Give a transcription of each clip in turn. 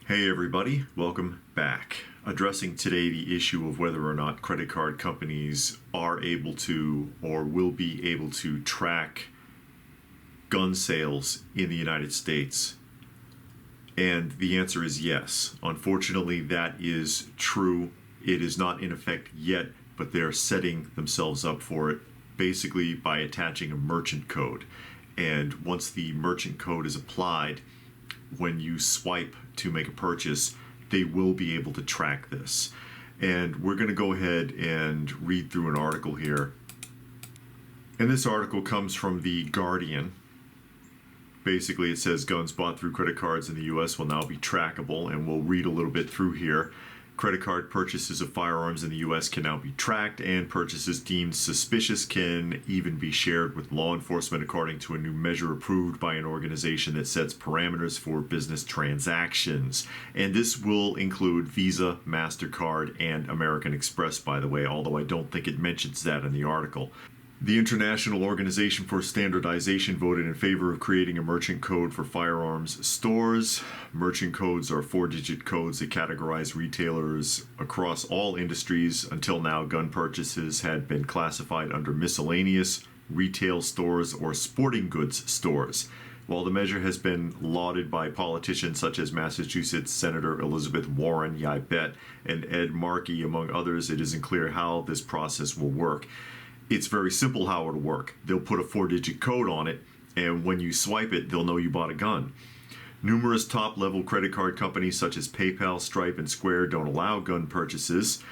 Hey everybody, welcome back. Addressing today the issue of whether or not credit card companies are able to or will be able to track gun sales in the United States. And the answer is yes. Unfortunately, that is true. It is not in effect yet, but they're setting themselves up for it basically by attaching a merchant code. And once the merchant code is applied, when you swipe to make a purchase, they will be able to track this. And we're going to go ahead and read through an article here. And this article comes from The Guardian. Basically, it says guns bought through credit cards in the U.S. will now be trackable, and we'll read a little bit through here. Credit card purchases of firearms in the U.S. can now be tracked, and purchases deemed suspicious can even be shared with law enforcement, according to a new measure approved by an organization that sets parameters for business transactions. And this will include Visa, MasterCard, and American Express, by the way, although I don't think it mentions that in the article. The International Organization for Standardization voted in favor of creating a merchant code for firearms stores. Merchant codes are 4-digit codes that categorize retailers across all industries. Until now, gun purchases had been classified under miscellaneous, retail stores, or sporting goods stores. While the measure has been lauded by politicians such as Massachusetts Senator Elizabeth Warren, yeah, I bet, and Ed Markey, among others, it isn't clear how this process will work. It's very simple how it'll work. They'll put a 4-digit code on it, and when you swipe it, they'll know you bought a gun. Numerous top-level credit card companies such as PayPal, Stripe, and Square don't allow gun purchases.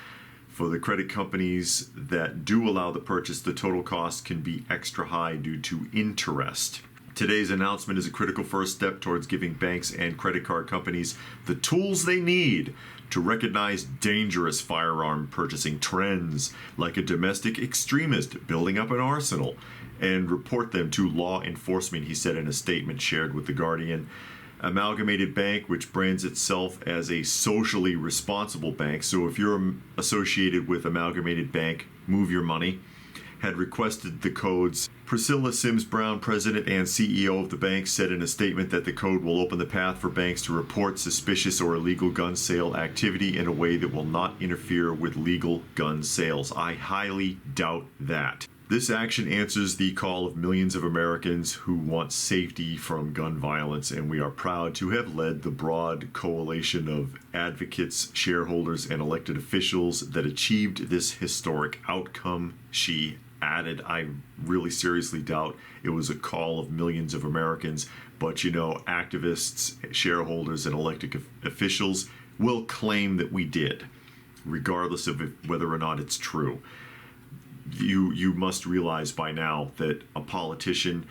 For the credit companies that do allow the purchase, the total cost can be extra high due to interest. Today's announcement is a critical first step towards giving banks and credit card companies the tools they need to recognize dangerous firearm purchasing trends, like a domestic extremist building up an arsenal, and report them to law enforcement, he said in a statement shared with The Guardian. Amalgamated Bank, which brands itself as a socially responsible bank, so if you're associated with Amalgamated Bank, move your money, had requested the codes. Priscilla Sims Brown, president and CEO of the bank, said in a statement that the code will open the path for banks to report suspicious or illegal gun sale activity in a way that will not interfere with legal gun sales. I highly doubt that. This action answers the call of millions of Americans who want safety from gun violence, and we are proud to have led the broad coalition of advocates, shareholders, and elected officials that achieved this historic outcome, she added. I really seriously doubt it was a call of millions of Americans, but activists, shareholders, and elected officials will claim that we did, regardless of whether or not it's true. You must realize by now that a politician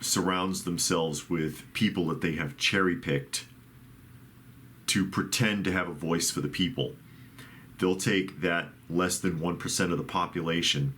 surrounds themselves with people that they have cherry-picked to pretend to have a voice for the people. They'll take that less than 1% of the population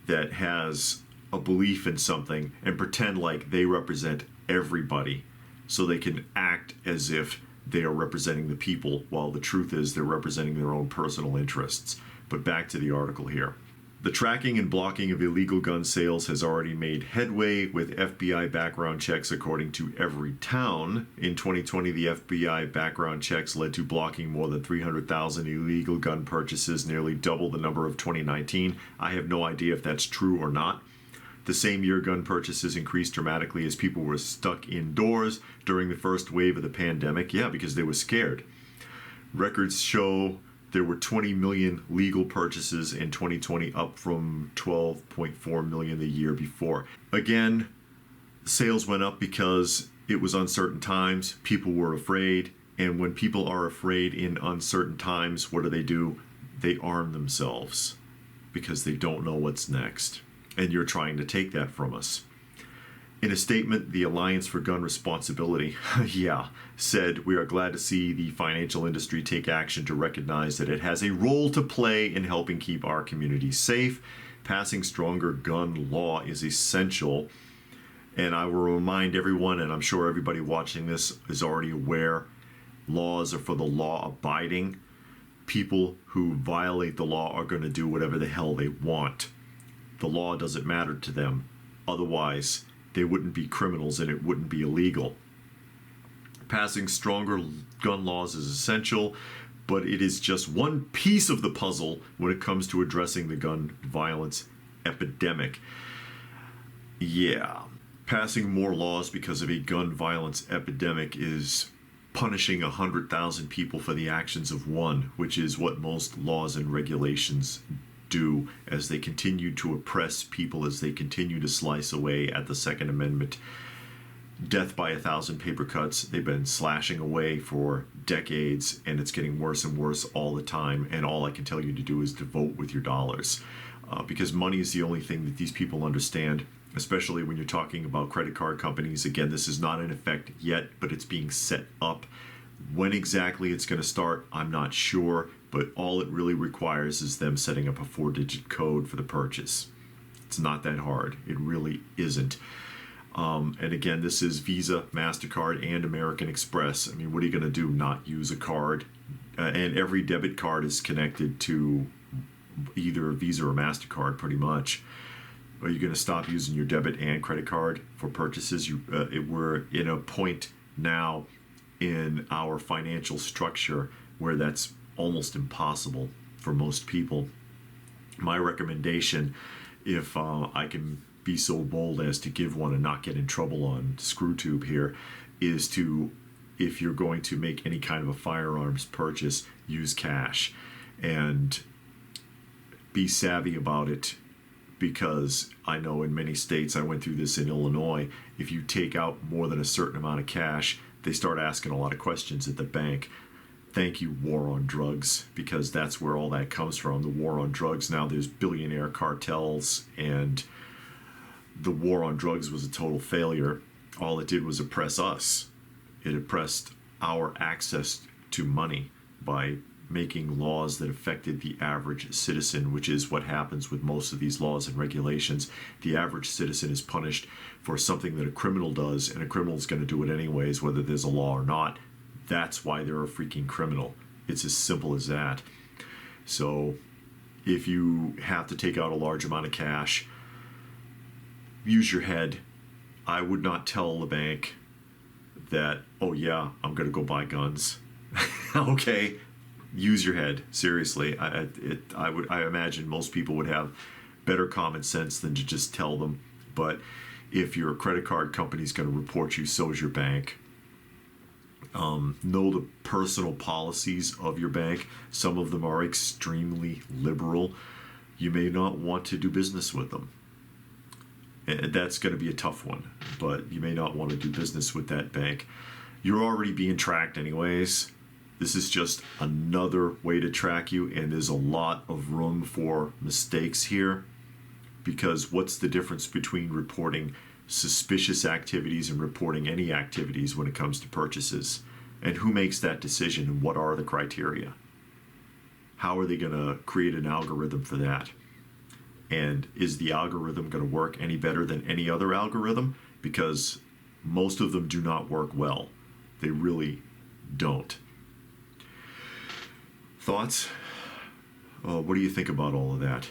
that has a belief in something and pretend like they represent everybody, so they can act as if they are representing the people, while the truth is they're representing their own personal interests. But back to the article here. The tracking and blocking of illegal gun sales has already made headway with FBI background checks, according to Every Town. In 2020, the FBI background checks led to blocking more than 300,000 illegal gun purchases, nearly double the number of 2019. I have no idea if that's true or not. The same year, gun purchases increased dramatically as people were stuck indoors during the first wave of the pandemic. Yeah, because they were scared. Records show there were 20 million legal purchases in 2020, up from 12.4 million the year before. Again, sales went up because it was uncertain times. People were afraid. And when people are afraid in uncertain times, what do? They arm themselves because they don't know what's next. And you're trying to take that from us. In a statement, the Alliance for Gun Responsibility, said, "We are glad to see the financial industry take action to recognize that it has a role to play in helping keep our communities safe. Passing stronger gun law is essential." And I will remind everyone, and I'm sure everybody watching this is already aware, laws are for the law-abiding. People who violate the law are going to do whatever the hell they want. The law doesn't matter to them. Otherwise, they wouldn't be criminals and it wouldn't be illegal. Passing stronger gun laws is essential, but it is just one piece of the puzzle when it comes to addressing the gun violence epidemic. Yeah, passing more laws because of a gun violence epidemic is punishing 100,000 people for the actions of one, which is what most laws and regulations do as they continue to oppress people, as they continue to slice away at the Second Amendment. Death by 1,000 paper cuts. They've been slashing away for decades, and it's getting worse and worse all the time. And all I can tell you to do is to vote with your dollars, because money is the only thing that these people understand, especially when you're talking about credit card companies. Again, this is not in effect yet, but it's being set up. When exactly it's going to start, I'm not sure, but all it really requires is them setting up a 4-digit code for the purchase. It's not that hard. It really isn't. And again, this is Visa, MasterCard, and American Express. I mean, what are you going to do? Not use a card? And every debit card is connected to either Visa or MasterCard, pretty much. Are you going to stop using your debit and credit card for purchases? We're in a point now in our financial structure where that's almost impossible for most people. My recommendation, if I can be so bold as to give one and not get in trouble on ScrewTube here, is to, if you're going to make any kind of a firearms purchase, use cash and be savvy about it, because I know in many states, I went through this in Illinois, if you take out more than a certain amount of cash, they start asking a lot of questions at the bank. Thank you, war on drugs, because that's where all that comes from, the war on drugs. Now there's billionaire cartels, and the war on drugs was a total failure. All it did was oppress us. It oppressed our access to money by making laws that affected the average citizen, which is what happens with most of these laws and regulations. The average citizen is punished for something that a criminal does, and a criminal is going to do it anyways, whether there's a law or not. That's why they're a freaking criminal. It's as simple as that. So if you have to take out a large amount of cash, use your head. I would not tell the bank that, oh yeah, I'm going to go buy guns. Okay, use your head. Seriously, I imagine most people would have better common sense than to just tell them. But if your credit card company is going to report you, so is your bank. Know the personal policies of your bank. Some of them are extremely liberal. You may not want to do business with them. And that's going to be a tough one, but you may not want to do business with that bank. You're already being tracked anyways. This is just another way to track you, and there's a lot of room for mistakes here, because what's the difference between reporting suspicious activities and reporting any activities when it comes to purchases? And who makes that decision, and what are the criteria? How are they going to create an algorithm for that? And is the algorithm going to work any better than any other algorithm? Because most of them do not work well. They really don't. Thoughts? What do you think about all of that?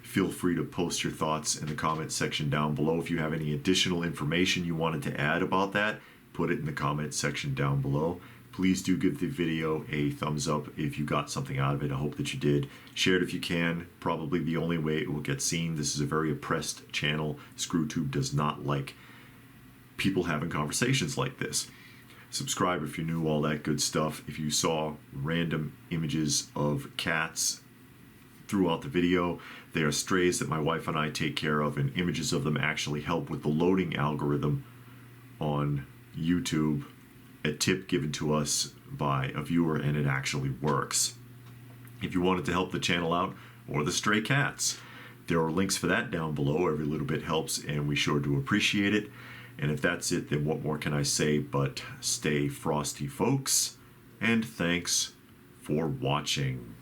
Feel free to post your thoughts in the comment section down below. If you have any additional information you wanted to add about that, put it in the comment section down below. Please do give the video a thumbs up if you got something out of it. I hope that you did. Share it if you can. Probably the only way it will get seen. This is a very oppressed channel. ScrewTube does not like people having conversations like this. Subscribe if you're new, all that good stuff. If you saw random images of cats throughout the video, they are strays that my wife and I take care of, and images of them actually help with the loading algorithm on YouTube. A tip given to us by a viewer, and it actually works. If you wanted to help the channel out, or the stray cats, there are links for that down below. Every little bit helps, and we sure do appreciate it. And if that's it, then what more can I say but stay frosty, folks, and thanks for watching.